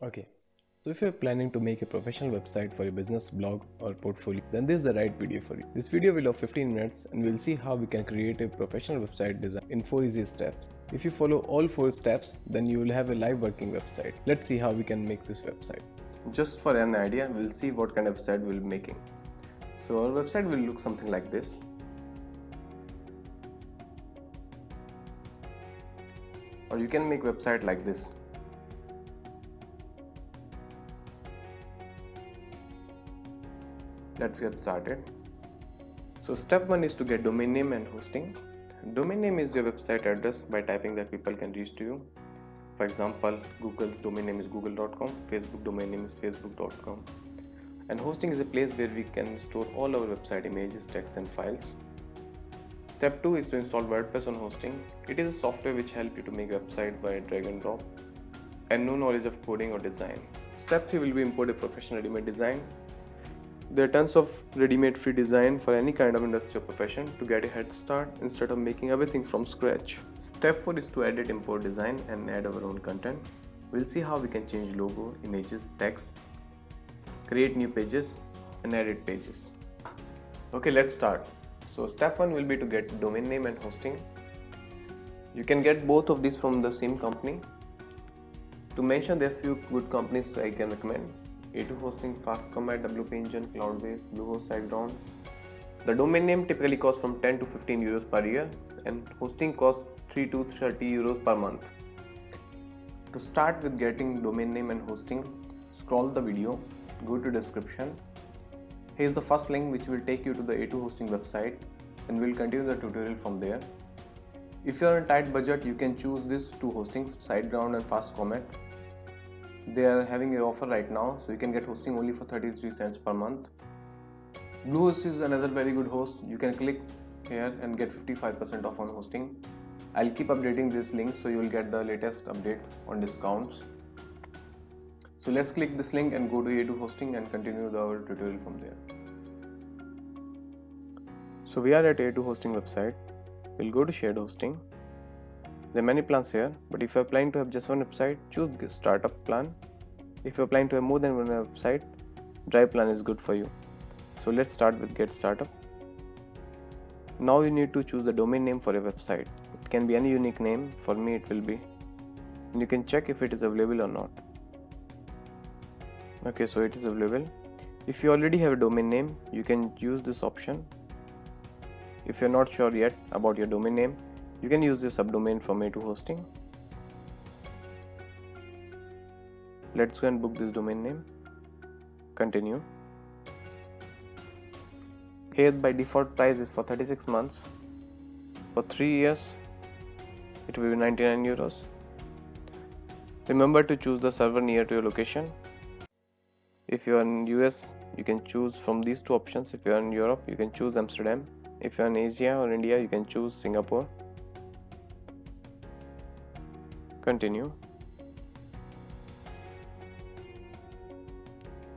Okay, so if you're planning to make a professional website for your business, blog, or portfolio, then this is the right video for you. This video will have 15 minutes and we'll see how we can create a professional website design in 4 easy steps. If you follow all 4 steps, then you will have a live working website. Let's see how we can make this website. Just for an idea, we'll see what kind of website we'll be making. So our website will look something like this. Or you can make website like this. Let's get started. So step 1 is to get domain name and hosting. Domain name is your website address by typing that people can reach to you. For example, Google's domain name is google.com, Facebook domain name is facebook.com. And hosting is a place where we can store all our website images, text and files. Step 2 is to install WordPress on hosting. It is a software which helps you to make a website by drag and drop and no knowledge of coding or design. Step 3 will be import a professional ready-made design. There are tons of ready-made free design for any kind of industry or profession to get a head start instead of making everything from scratch. Step 4 is to edit, import design and add our own content. We'll see how we can change logo, images, text, create new pages and edit pages. Okay, let's start. So step 1 will be to get domain name and hosting. You can get both of these from the same company. To mention, there are few good companies I can recommend: A2 Hosting, Fastcomet, WP Engine, Cloudways, Bluehost, SiteGround. The domain name typically costs from 10 to 15 euros per year and hosting costs 3 to 30 euros per month. To start with getting domain name and hosting, scroll the video, go to description. Here's the first link which will take you to the A2 Hosting website and we'll continue the tutorial from there. If you are on a tight budget, you can choose these two hosting, SiteGround and Fastcomet. They are having an offer right now, so you can get hosting only for 33 cents per month. Bluehost is another very good host. You can click here and get 55% off on hosting. I'll keep updating this link so you will get the latest update on discounts. So let's click this link and go to A2 Hosting and continue our tutorial from there. So we are at A2 Hosting website. We'll go to shared hosting. There are many plans here, but if you're planning to have just one website, choose startup plan. If you're planning to have more than one website, Drive plan is good for you. So let's start with get startup. Now you need to choose the domain name for your website. It can be any unique name. For me it will be, and you can check if it is available or not. Okay, so it is available. If you already have a domain name, you can use this option. If you're not sure yet about your domain name, you can use the subdomain from A2 Hosting. Let's go and book this domain name. Continue. Here by default price is for 36 months. For 3 years, it will be 99 euros. Remember to choose the server near to your location. If you are in US, you can choose from these two options. If you are in Europe, you can choose Amsterdam. If you are in Asia or India, you can choose Singapore. Continue.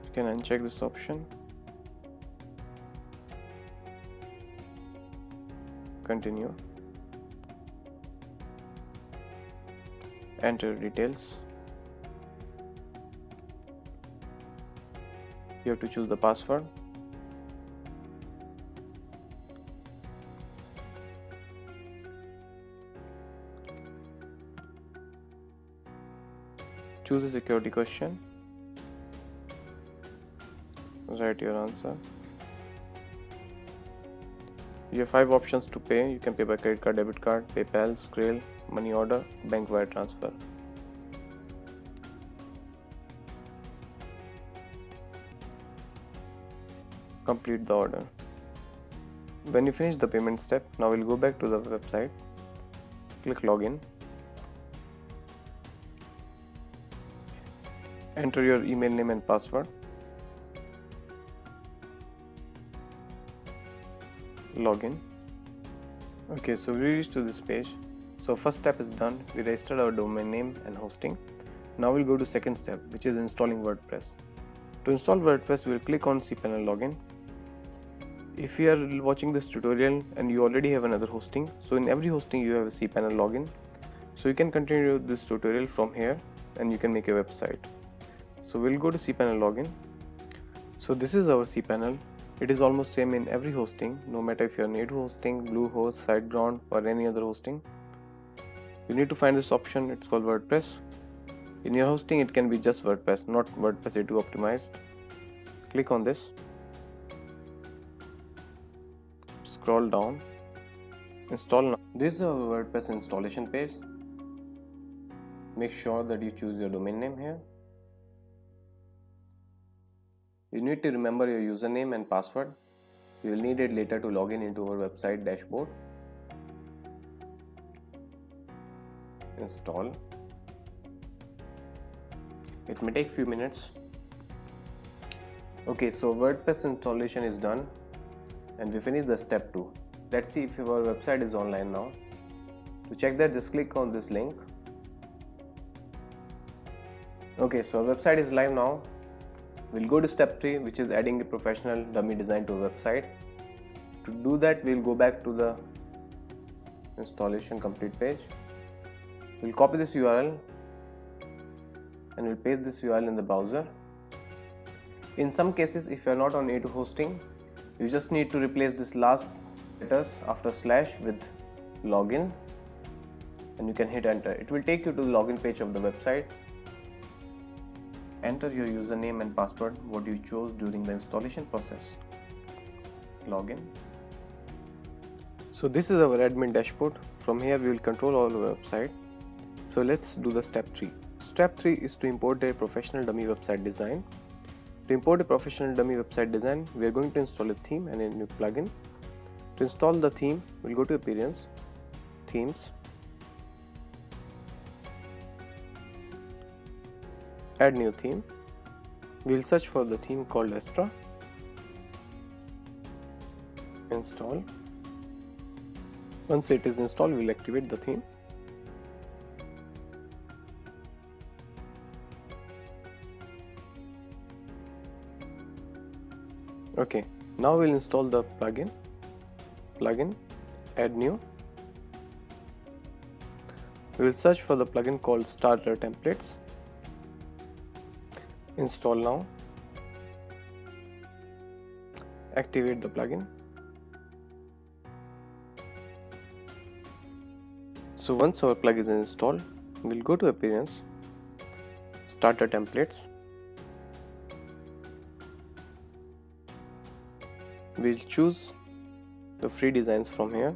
You can uncheck this option. Continue. Enter details. You have to choose the password. Choose a security question. Write your answer. You have 5 options to pay. You can pay by credit card, debit card, PayPal, Skrill, money order, bank wire transfer. Complete the order. When you finish the payment step, now we'll go back to the website. Click login. Enter your email name and password. Login. Okay, so we reached to this page. So first step is done. We registered our domain name and hosting. Now we'll go to second step, which is installing WordPress. To install WordPress, we'll click on cPanel login. If you are watching this tutorial and you already have another hosting, so in every hosting you have a cPanel login. So you can continue this tutorial from here and you can make a website. So we'll go to cPanel login. So this is our cPanel. It is almost same in every hosting, no matter if you're native hosting, Bluehost, SiteGround or any other hosting. You need to find this option, it's called WordPress. In your hosting it can be just WordPress, not WordPress A2 optimized. Click on this. Scroll down. Install now. This is our WordPress installation page. Make sure that you choose your domain name here. You need to remember your username and password. You will need it later to log in into our website dashboard. Install. It may take few minutes. Okay, so WordPress installation is done and we finished the step 2. Let's see if our website is online now. To check that, just click on this link. Okay, so our website is live now. We'll go to step 3, which is adding a professional dummy design to a website. To do that, we'll go back to the installation complete page. We'll copy this URL and we'll paste this URL in the browser. In some cases, if you are not on A2 hosting, you just need to replace this last letters after slash with login and you can hit enter. It will take you to the login page of the website. Enter your username and password, what you chose during the installation process. Login. So this is our admin dashboard. From here we will control all our website. So let's do the step 3. Step 3 is to import a professional dummy website design. To import a professional dummy website design, we are going to install a theme and a new plugin. To install the theme, we'll go to Appearance, Themes, Add new theme. We'll search for the theme called Astra. Install. Once it is installed, we'll activate the theme. Okay, now we'll install the plugin. Plugin, add new. We will search for the plugin called Starter Templates. Install now. Activate the plugin. So once our plugin is installed, we'll go to Appearance, Starter Templates. We'll choose the free designs from here.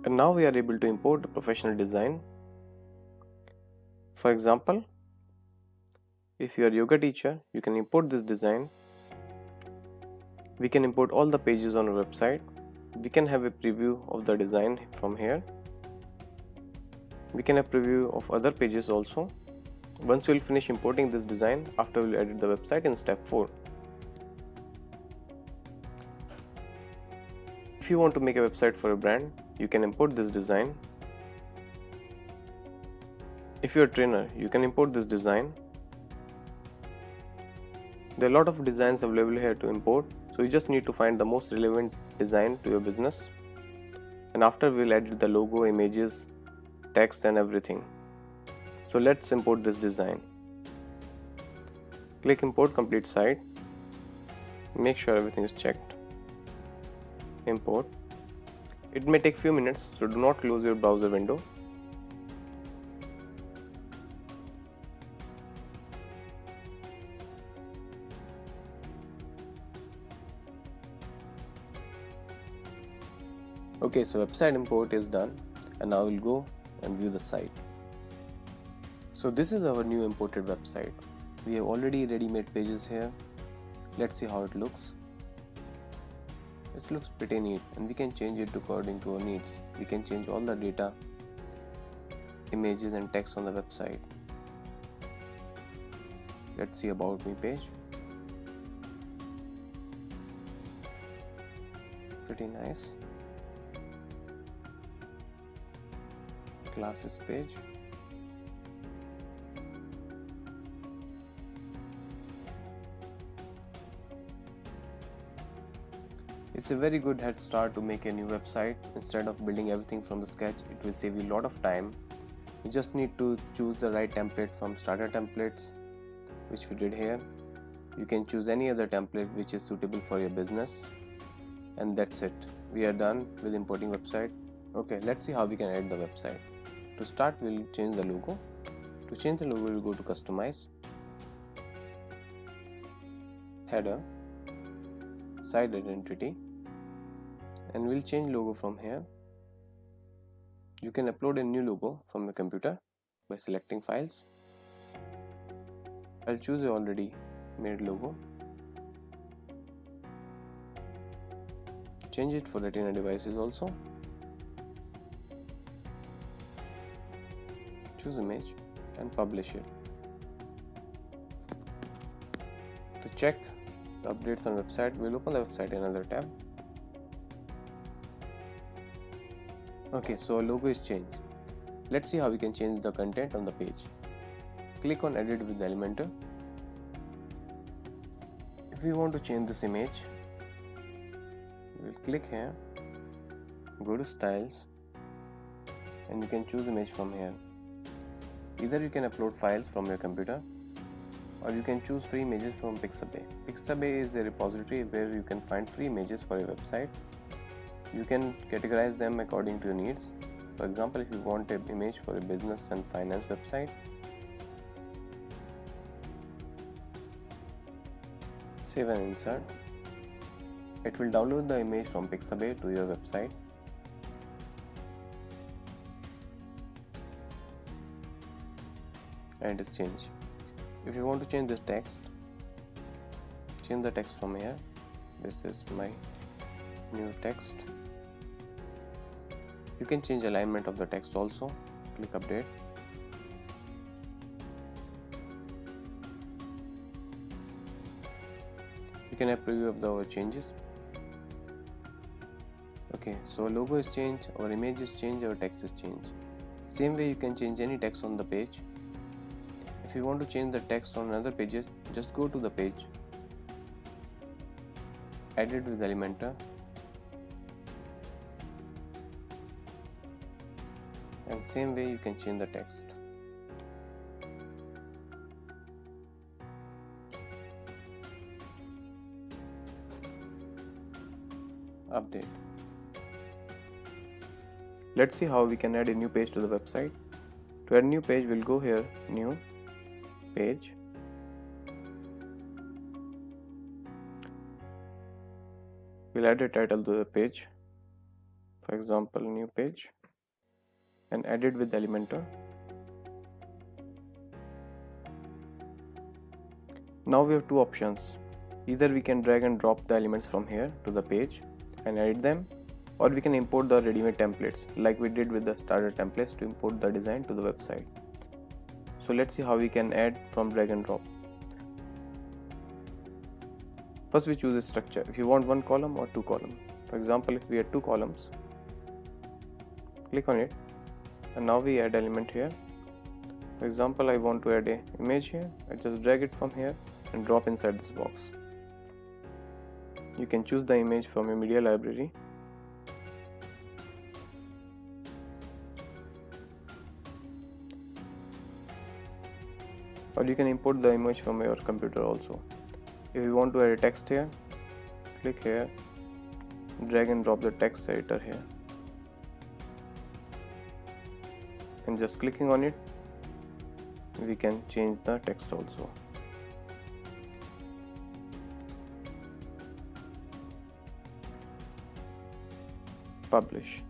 And now we are able to import the professional design. For example, if you are a yoga teacher, you can import this design. We can import all the pages on our website. We can have a preview of the design from here. We can have preview of other pages also. Once we'll finish importing this design, after we'll edit the website in step 4. If you want to make a website for a brand, you can import this design. If you're a trainer, you can import this design. There are a lot of designs available here to import, so you just need to find the most relevant design to your business. And after we'll edit the logo, images, text and everything. So let's import this design. Click import complete site. Make sure everything is checked. Import. It may take few minutes, so do not close your browser window. Okay, so website import is done and now we'll go and view the site. So this is our new imported website. We have already ready-made pages here. Let's see how it looks. This looks pretty neat and we can change it according to our needs. We can change all the data, images and text on the website. Let's see about me page. Pretty nice. Classes page. It's a very good head start to make a new website. Instead of building everything from the sketch, it will save you a lot of time. You just need to choose the right template from Starter Templates which we did here. You can choose any other template which is suitable for your business, and that's it. We are done with importing website. Okay, let's see how we can edit the website. To start, we'll change the logo. To change the logo, we'll go to Customize, Header, Site Identity, and we'll change logo from here. You can upload a new logo from your computer by selecting Files. I'll choose a already made logo. Change it for Retina devices also. Choose image and publish it. To check the updates on website, we'll open the website in another tab. Okay, so our logo is changed. Let's see how we can change the content on the page. Click on Edit with Elementor. If we want to change this image, we'll click here, go to Styles, and you can choose image from here. Either you can upload files from your computer, or you can choose free images from Pixabay. Pixabay is a repository where you can find free images for your website. You can categorize them according to your needs. For example, if you want an image for a business and finance website, save and insert. It will download the image from Pixabay to your website. And it is changed. If you want to change the text, change the text from here. This is my new text. You can change alignment of the text also. Click Update. You can have preview of our changes. Okay, so logo is changed, our image is changed, our text is changed. Same way you can change any text on the page. If you want to change the text on another pages, just go to the page, Edit with Elementor, and same way you can change the text. Update. Let's see how we can add a new page to the website. To add a new page, we'll go here, New Page. We'll add a title to the page, for example, New Page, and Edit with Elementor. Now we have two options. Either we can drag and drop the elements from here to the page and edit them, or we can import the ready-made templates like we did with the starter templates to import the design to the website. So let's see how we can add from drag and drop. First we choose a structure. If you want one column or two columns. For example, if we had two columns, click on it, and now we add element here. For example, I want to add an image here. I just drag it from here and drop inside this box. You can choose the image from your media library. Or you can import the image from your computer also. If you want to add a text here, click here, drag and drop the text editor here, and just clicking on it, we can change the text also. Publish.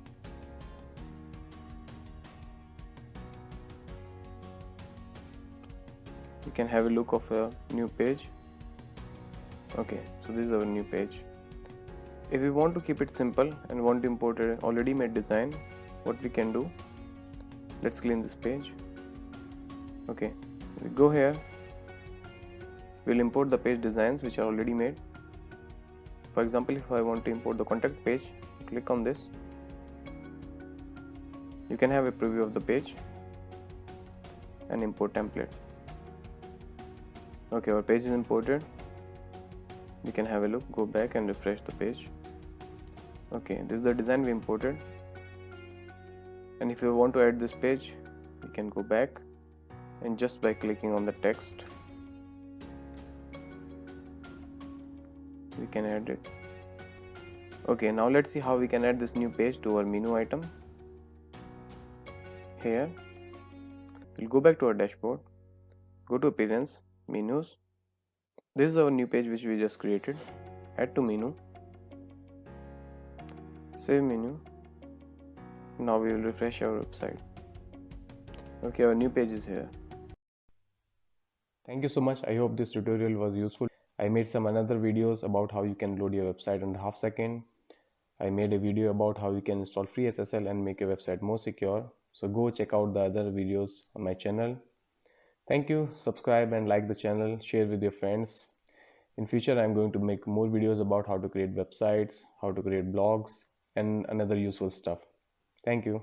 You can have a look of a new page. Okay, so this is our new page. If we want to keep it simple and want to import an already made design, what we can do, let's clean this page. Okay, we go here, we'll import the page designs which are already made. For example, if I want to import the contact page, click on this. You can have a preview of the page and import template. Okay, our page is imported. You can have a look, go back and refresh the page. Okay, this is the design we imported. And if you want to add this page, you can go back, and just by clicking on the text, we can add it. Okay, now let's see how we can add this new page to our menu item. Here we'll go back to our dashboard, go to appearance, menus. This is our new page which we just created. Add to menu, save menu. Now we will refresh our website. Okay, our new page is here. Thank you so much. I hope this tutorial was useful. I made some another videos about how you can load your website in half second. I made a video about how you can install free SSL and make your website more secure. So go check out the other videos on my channel. Thank you. Subscribe and like the channel. Share with your friends. In future, I'm going to make more videos about how to create websites, how to create blogs, and another useful stuff. Thank you.